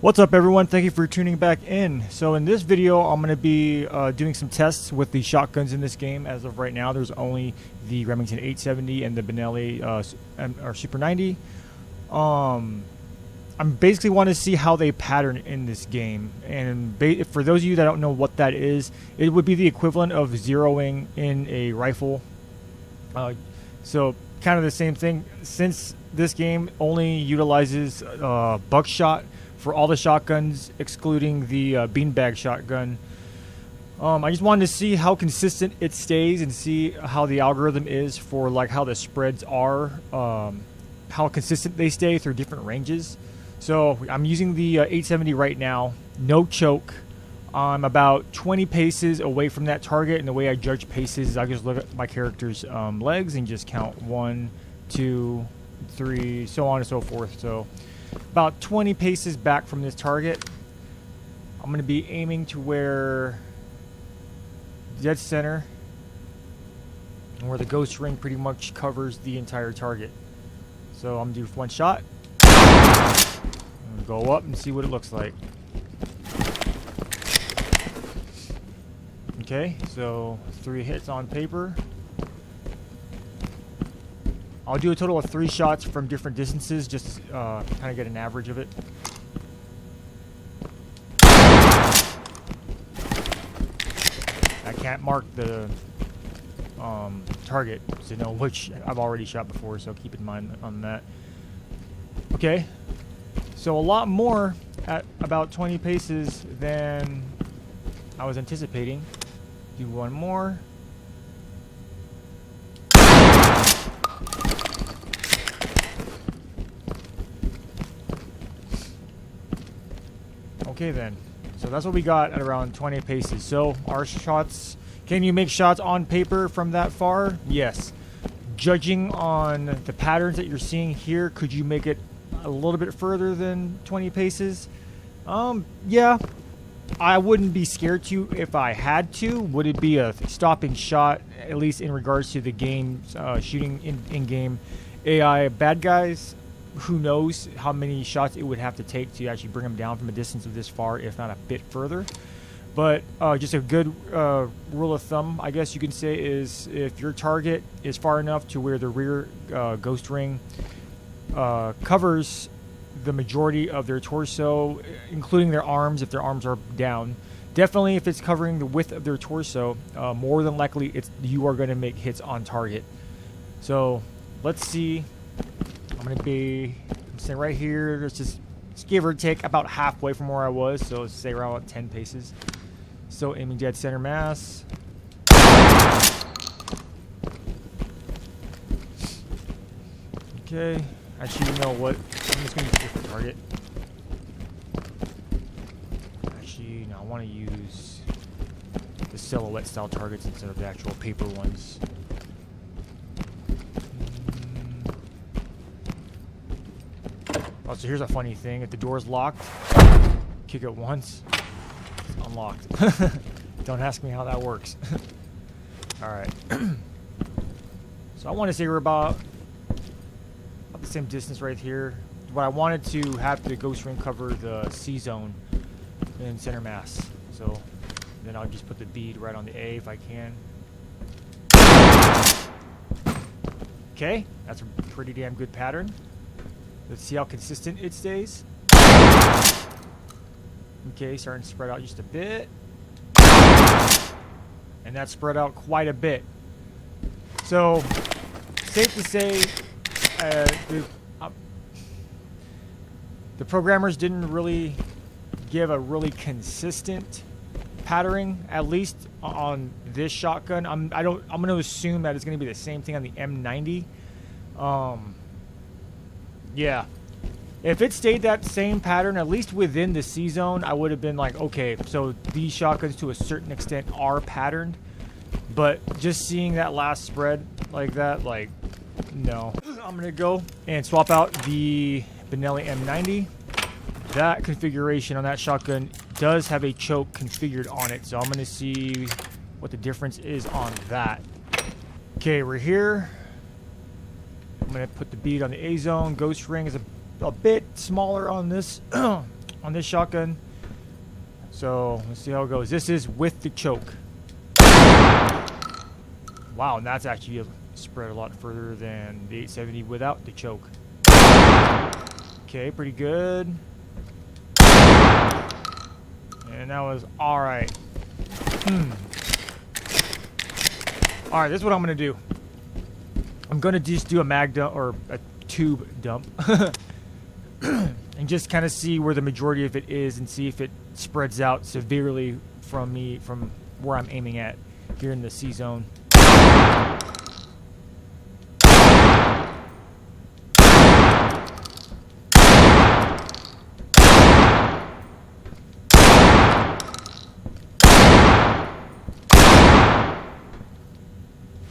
What's up, everyone? Thank you for tuning back in. So in this video, I'm going to be doing some tests with the shotguns in this game. As of right now, there's only the Remington 870 and the Benelli or Super 90. I basically want to see how they pattern in this game. And for those of you that don't know what that is, it would be the equivalent of zeroing in a rifle. So kind of the same thing. Since this game only utilizes buckshot for all the shotguns, excluding the beanbag shotgun. I just wanted to see how consistent it stays and see how the algorithm is for like how the spreads are, how consistent they stay through different ranges. So I'm using the 870 right now, no choke. I'm about 20 paces away from that target, and the way I judge paces is I just look at my character's legs and just count 1, 2, 3, so on and so forth. So about 20 paces back from this target, I'm going to be aiming to where dead center, and where the ghost ring pretty much covers the entire target. So I'm going to do one shot. I'm going to go up and see what it looks like. Okay, so 3 hits on paper. I'll do a total of 3 shots from different distances, just to kind of get an average of it. I can't mark the target to know which I've already shot before, so keep in mind on that. Okay, so a lot more at about 20 paces than I was anticipating. Do one more. Okay then, so that's what we got at around 20 paces. So our shots, can you make shots on paper from that far? Yes. Judging on the patterns that you're seeing here, could you make it a little bit further than 20 paces? Yeah. I wouldn't be scared to if I had to. Would it be a stopping shot, at least in regards to the game, shooting in-game AI bad guys? Who knows how many shots it would have to take to actually bring them down from a distance of this far, if not a bit further. But just a good rule of thumb, I guess you can say, is if your target is far enough to where the rear ghost ring covers the majority of their torso, including their arms, if their arms are down. Definitely if it's covering the width of their torso, more than likely you are going to make hits on target. So let's see. I'm sitting right here. Let's just give or take about halfway from where I was. So let's say around 10 paces. So aiming dead center mass. Okay. Actually, you know what? I'm just going to use a different target. Actually, no, I want to use the silhouette style targets instead of the actual paper ones. Oh, so here's a funny thing. If the door's locked, kick it once, it's unlocked. Don't ask me how that works. Alright. So I want to say we're about the same distance right here. But I wanted to have the ghost ring cover the C zone in center mass. So then I'll just put the bead right on the A if I can. Okay, that's a pretty damn good pattern. Let's see how consistent it stays. Okay, starting to spread out just a bit. And that spread out quite a bit. So, safe to say, the programmers didn't really give a really consistent patterning, at least on this shotgun. I'm going to assume that it's going to be the same thing on the M90. Yeah, if it stayed that same pattern, at least within the C zone, I would have been like, okay, so these shotguns to a certain extent are patterned. But just seeing that last spread like that, like, no. I'm going to go and swap out the Benelli M90. That configuration on that shotgun does have a choke configured on it, so I'm going to see what the difference is on that. Okay, we're here. I'm going to put the bead on the A zone. Ghost ring is a bit smaller on this on this shotgun. So let's see how it goes. This is with the choke. Wow, and that's actually spread a lot further than the 870 without the choke. Okay, pretty good. And that was alright. Alright, this is what I'm going to do. I'm going to just do a mag dump, or a tube dump. And just kind of see where the majority of it is and see if it spreads out severely from where I'm aiming at here in the C zone.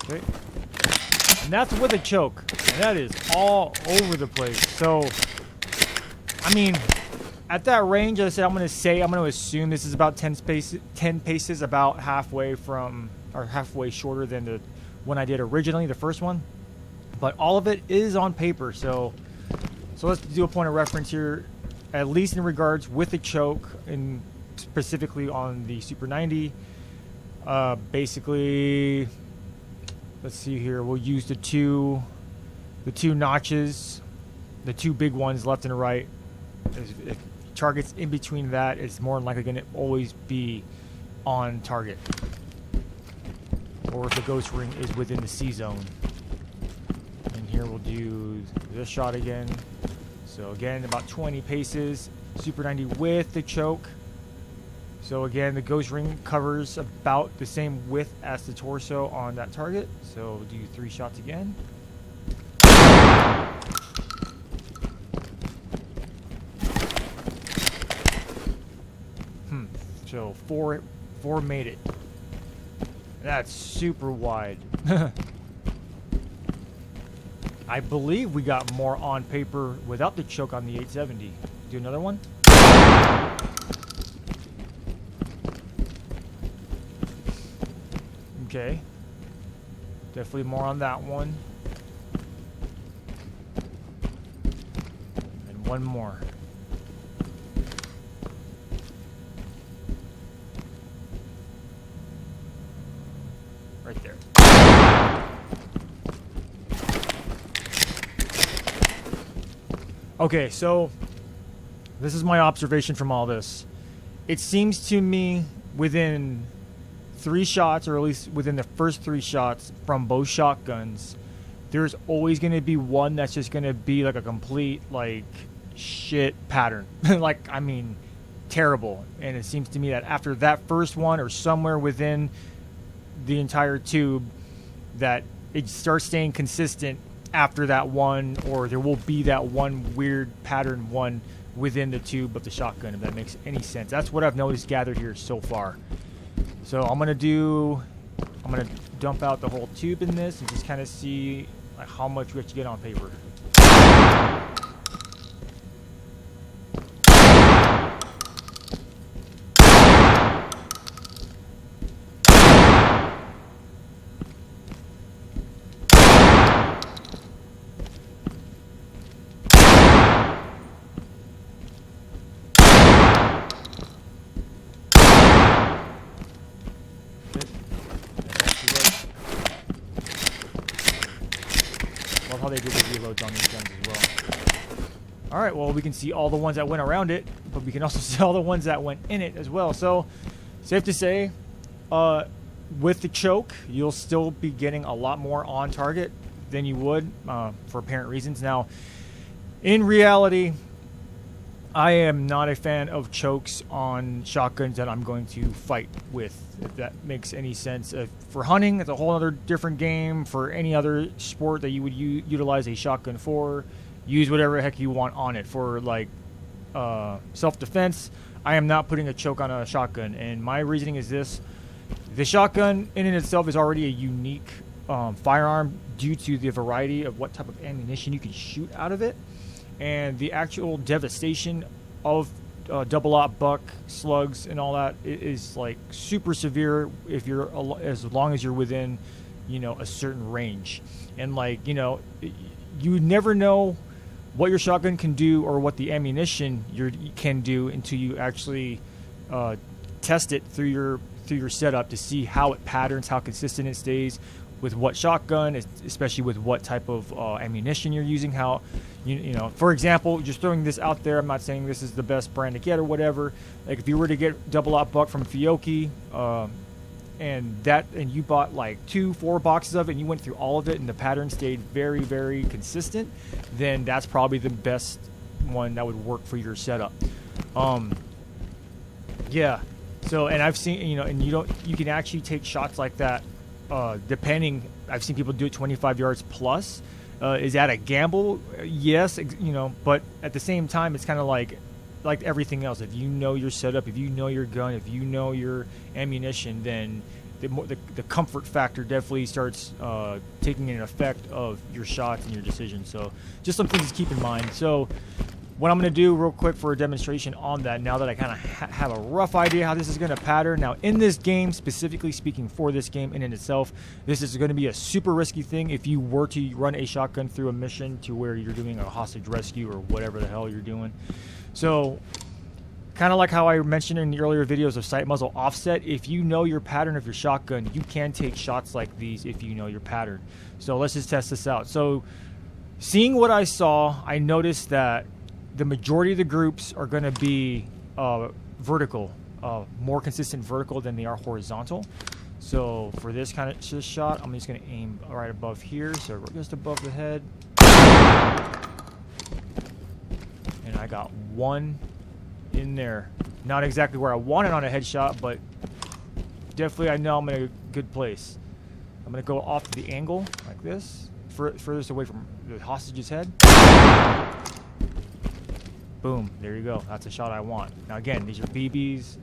Okay. And that's with a choke. And that is all over the place. So, I mean, at that range, I said I'm going to assume this is about 10 paces, about halfway shorter than the one I did originally, the first one. But all of it is on paper. So let's do a point of reference here, at least in regards with the choke, and specifically on the Super 90. Basically, let's see here. We'll use the two notches, the two big ones left and right. If targets in between that, it's more than likely going to always be on target. Or if the ghost ring is within the C zone. And here we'll do this shot again. So again, about 20 paces. Super 90 with the choke. So again, the ghost ring covers about the same width as the torso on that target. So we'll do 3 shots again. So four made it. That's super wide. I believe we got more on paper without the choke on the 870. Do another one. Okay. Definitely more on that one. And one more. Right there. Okay, so this is my observation from all this. It seems to me within 3 shots, or at least within the first 3 shots from both shotguns, there's always going to be one that's just going to be like a complete, like, shit pattern. Like, I mean, terrible. And it seems to me that after that first one, or somewhere within the entire tube, that it starts staying consistent after that one, or there will be that one weird pattern one within the tube of the shotgun, if that makes any sense. That's what I've noticed gathered here so far. So I'm gonna dump out the whole tube in this and just kind of see like how much we have to get on paper. Love how they did the reloads on these guns as well. Alright, well, we can see all the ones that went around it, but we can also see all the ones that went in it as well. So, safe to say, with the choke, you'll still be getting a lot more on target than you would for apparent reasons. Now, in reality, I am not a fan of chokes on shotguns that I'm going to fight with, if that makes any sense. For hunting, it's a whole other different game. For any other sport that you would utilize a shotgun for, use whatever the heck you want on it. For, like, self-defense, I am not putting a choke on a shotgun. And my reasoning is this. The shotgun in and itself is already a unique firearm due to the variety of what type of ammunition you can shoot out of it. And the actual devastation of double-aught buck slugs and all that is like super severe if you're as long as you're within, you know, a certain range. And like, you know, you never know what your shotgun can do or what the ammunition can do until you actually test it through your setup to see how it patterns, how consistent it stays with what shotgun, especially with what type of ammunition you're using. How you know, for example, just throwing this out there, I'm not saying this is the best brand to get or whatever. Like if you were to get double aught buck from Fiocchi, and you bought like 2-4 boxes of it and you went through all of it and the pattern stayed very, very consistent, then that's probably the best one that would work for your setup. Yeah. So, and I've seen, you know, and you can actually take shots like that, depending. I've seen people do it 25 yards plus. Is that a gamble? Yes, you know, but at the same time, it's kind of like everything else. If you know your setup, if you know your gun, if you know your ammunition, then the comfort factor definitely starts taking an effect of your shots and your decisions. So just some things to keep in mind. So what I'm going to do real quick for a demonstration on that, now that I kind of have a rough idea how this is going to pattern. Now in this game, specifically speaking for this game in itself, this is going to be a super risky thing if you were to run a shotgun through a mission to where you're doing a hostage rescue or whatever the hell you're doing. So kind of like how I mentioned in the earlier videos of sight muzzle offset, if you know your pattern of your shotgun, you can take shots like these if you know your pattern. So let's just test this out. So seeing what I saw, I noticed that the majority of the groups are going to be vertical, more consistent vertical than they are horizontal. So for this kind of shot, I'm just going to aim right above here, so just above the head. And I got one in there. Not exactly where I wanted on a headshot, but definitely I know I'm in a good place. I'm going to go off the angle like this, furthest away from the hostage's head. Boom, there you go. That's a shot I want. Now again, these are BBs,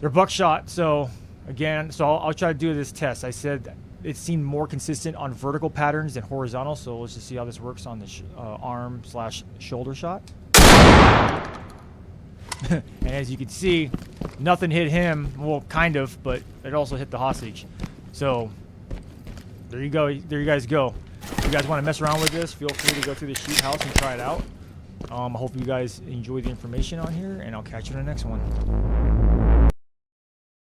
they're buckshot. So again, I'll try to do this test. I said it seemed more consistent on vertical patterns than horizontal. So let's just see how this works on the arm/shoulder shot. And as you can see, nothing hit him. Well, kind of, but it also hit the hostage. So there you go. There you guys go. If you guys want to mess around with this, feel free to go through the shoot house and try it out. I hope you guys enjoy the information on here, and I'll catch you in the next one.